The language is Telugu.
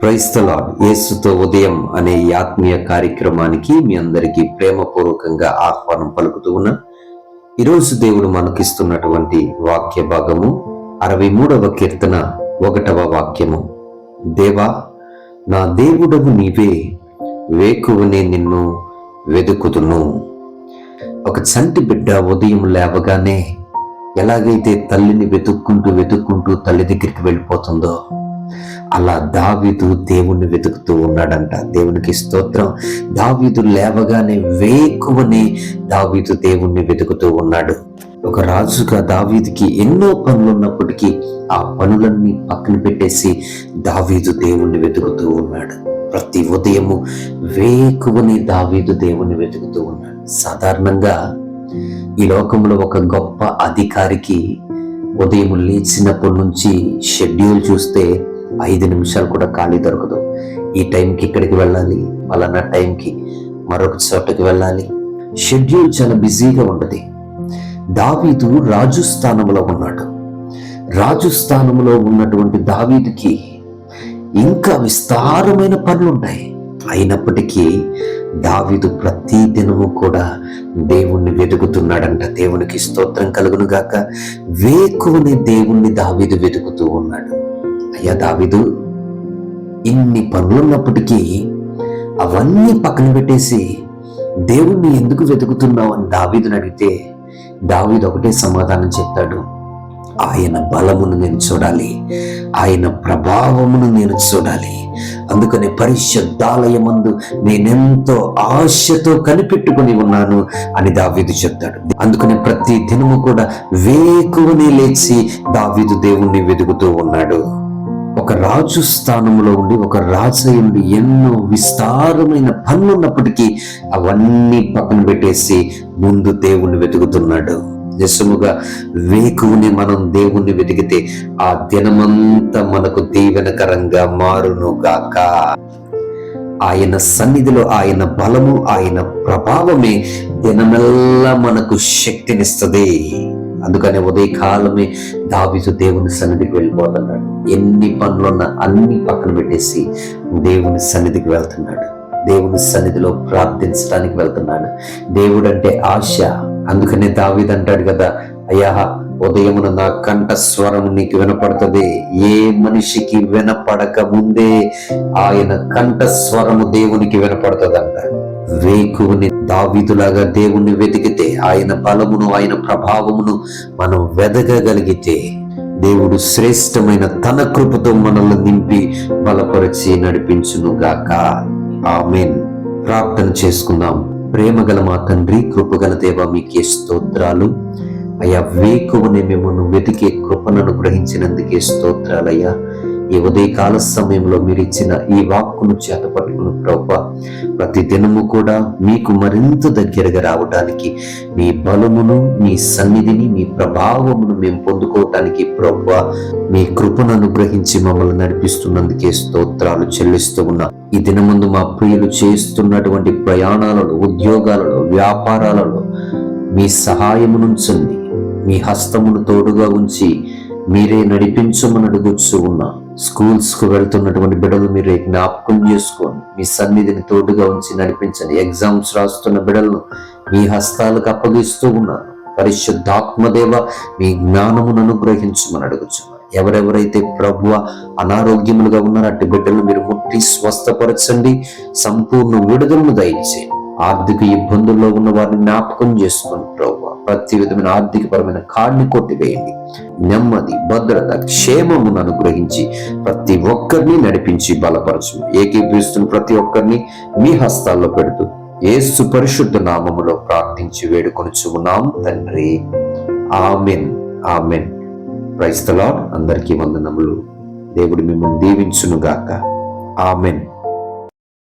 Praise the lord. యేసుతో ఉదయం అనే ఈ ఆత్మీయ కార్యక్రమానికి మీ అందరికీ ప్రేమపూర్వకంగా ఆహ్వానం పలుకుతూ ఉన్నా. ఈరోజు దేవుడు మనకిస్తున్నటువంటి వాక్య భాగము 63వ కీర్తన 1వ వాక్యము. దేవా, నా దేవుడవు నీవే, వేకువనే నిన్ను వెదుకుదును. ఒక చంటి బిడ్డ ఉదయం లేవగానే ఎలాగైతే తల్లిని వెతుక్కుంటూ తల్లి దగ్గరికి వెళ్ళిపోతుందో, అలా దావీదు దేవుణ్ణి వెతుకుతూ ఉన్నాడంట. దేవునికి స్తోత్రం. దావీదు లేవగానే వేకువని దావీదు దేవుణ్ణి వెతుకుతూ ఉన్నాడు. ఒక రాజుగా దావీదుకి ఎన్నో పనులు ఉన్నప్పటికీ ఆ పనులన్నీ పక్కన పెట్టేసి దావీదు దేవుణ్ణి వెతుకుతూ ఉన్నాడు. ప్రతి ఉదయము వేకువని దావీదు దేవుణ్ణి వెతుకుతూ ఉన్నాడు. సాధారణంగా ఈ లోకంలో ఒక గొప్ప అధికారికి ఉదయం లేచినప్పటి నుంచి షెడ్యూల్ చూస్తే 5 నిమిషాలు కూడా ఖాళీ దొరకదు. ఈ టైంకి ఇక్కడికి వెళ్ళాలి, పలానా టైంకి మరొక చోటకి వెళ్ళాలి. షెడ్యూల్ చాలా బిజీగా ఉంటుంది. దావీదు రాజు స్థానంలో ఉన్నాడు. రాజు స్థానంలో ఉన్నటువంటి దావీదుకి ఇంకా విస్తారమైన పనులు ఉంటాయి. అయినప్పటికీ దావీదు ప్రతి దినము కూడా దేవుణ్ణి వెతుకుతున్నాడంట. దేవునికి స్తోత్రం కలుగును గాక. వేకువనే దేవుణ్ణి దావీదు వెతుకుతూ ఉన్నాడు. అయ్యా దావీదు, ఇన్ని పనులున్నప్పటికీ అవన్నీ పక్కన పెట్టేసి దేవుణ్ణి ఎందుకు వెతుకుతున్నావు అని దావీదుని అడిగితే దావీదు ఒకటే సమాధానం చెప్తాడు. ఆయన బలమును నేను చూడాలి, ఆయన ప్రభావమును నేను చూడాలి. అందుకని పరిశుద్ధాలయమందు నేనెంతో ఆశతో కనిపెట్టుకుని ఉన్నాను అని దావీదు చెప్తాడు. అందుకని ప్రతి దినము కూడా వేకువనే లేచి దావీదు దేవుణ్ణి వెతుకుతూ ఉన్నాడు. ఒక రాజు స్థానంలో ఉండి ఒక రాజు ఉండి ఎన్నో విస్తారమైన పనులు ఉన్నప్పటికీ అవన్నీ పక్కన పెట్టేసి ముందు దేవుణ్ణి వెతుకుతున్నాడు. నిజముగా వేకువని మనం దేవుణ్ణి వెతికితే ఆ దినమంతా మనకు దీవెనకరంగా మారును గాక. ఆయన సన్నిధిలో ఆయన బలము, ఆయన ప్రభావమే దినమెల్లా మనకు శక్తినిస్తుంది. అందుకనే ఉదయకాలమే దావీదు దేవుని సన్నిధికి వెళ్ళిపోతున్నాడు. ఎన్ని పనులున్నా అన్ని పక్కన పెట్టేసి దేవుని సన్నిధికి వెళ్తున్నాడు. దేవుని సన్నిధిలో ప్రార్థించడానికి వెళ్తున్నాడు. దేవుడు అంటే ఆశ. అందుకనే దావీదు అంటాడు కదా, అయ్యా ఉదయమున నా కంఠ స్వరము నీకు వినపడుతుంది. ఏ మనిషికి వినపడక ముందే ఆయన కంఠ స్వరము దేవునికి వినపడుతుందంట. వేకువని దావీదులాగా దేవుణ్ణి వెతికితే ఆయన బలమును, ఆయన ప్రభావమును మనం వెదగగలిగితే దేవుడు శ్రేష్టమైన తన కృపతో మనల్ని నింపి బలపరిచి నడిపించును గాక. ఆమేన్. ప్రార్థన చేసుకుందాం. ప్రేమగల మా తండ్రి, కృపగల దేవ, మీకే స్తోత్రాలు అయ్యా. వేకువనే మిమ్మల్ని వెతికే కృపను అనుగ్రహించినందుకే స్తోత్రాలయ్యా. ఈ ఉదయకాల సమయంలో మీరు ఇచ్చిన ఈ వాక్కును చేత పట్టుకుని ప్రభువా, ప్రతి దినము కూడా మీకు మరింత దగ్గరగా రావడానికి మీ బలమును, మీ సన్నిధిని, మీ ప్రభావమును మేము పొందుకోవటానికి ప్రభువా మీ కృపను అనుగ్రహించి మమ్మల్ని నడిపిస్తున్నందుకే స్తోత్రాలు చెల్లిస్తూ ఉన్నాం. ఈ దినమందు మా ప్రియులు చేస్తున్నటువంటి ప్రయాణాలలో, ఉద్యోగాలలో, వ్యాపారాలలో మీ సహాయమునుంచండి. మీ హస్తమును తోడుగా ఉంచి మీరే నడిపించమని అడుగుచూ ఉన్నా. స్కూల్స్ కు వెళ్తున్నటువంటి బిడ్డలు మీరే జ్ఞాపకం చేసుకోండి. మీ సన్నిధిని తోడుగా ఉంచి నడిపించండి. ఎగ్జామ్స్ రాస్తున్న బిడ్డలను మీ హస్తాలకు అప్పగిస్తూ ఉన్నాను. పరిశుద్ధాత్మదేవ, మీ జ్ఞానమును అనుగ్రహించమని అడుగుచున్నాను. ఎవరెవరైతే ప్రభువ అనారోగ్యములుగా ఉన్నారో అట్టి బిడ్డలు మీరు ముట్టి స్వస్థపరచండి. సంపూర్ణ విడుదలను దయచేయండి. ఆర్థిక ఇబ్బందుల్లో ఉన్న వారిని జ్ఞాపకం చేసుకోండి ప్రభువా. ప్రతి విధమైన ఆర్థికపరమైన కాడిని కొట్టివేయండి. నెమ్మది, భద్రత, క్షేమమును అనుగ్రహించి ప్రతి ఒక్కరిని నడిపించి బలపరచు. ఏకీభవిస్తున్న ప్రతి ఒక్కరిని మీ హస్తాల్లో పెడుతూ యేసు పరిశుద్ధ నామములో ప్రార్థించి వేడుకొనుచున్నాం తండ్రి. Amen. Amen. Praise the lord. అందరికీ వందనములు. దేవుడు మిమ్మల్ని దీవించును గాక. ఆమెన్.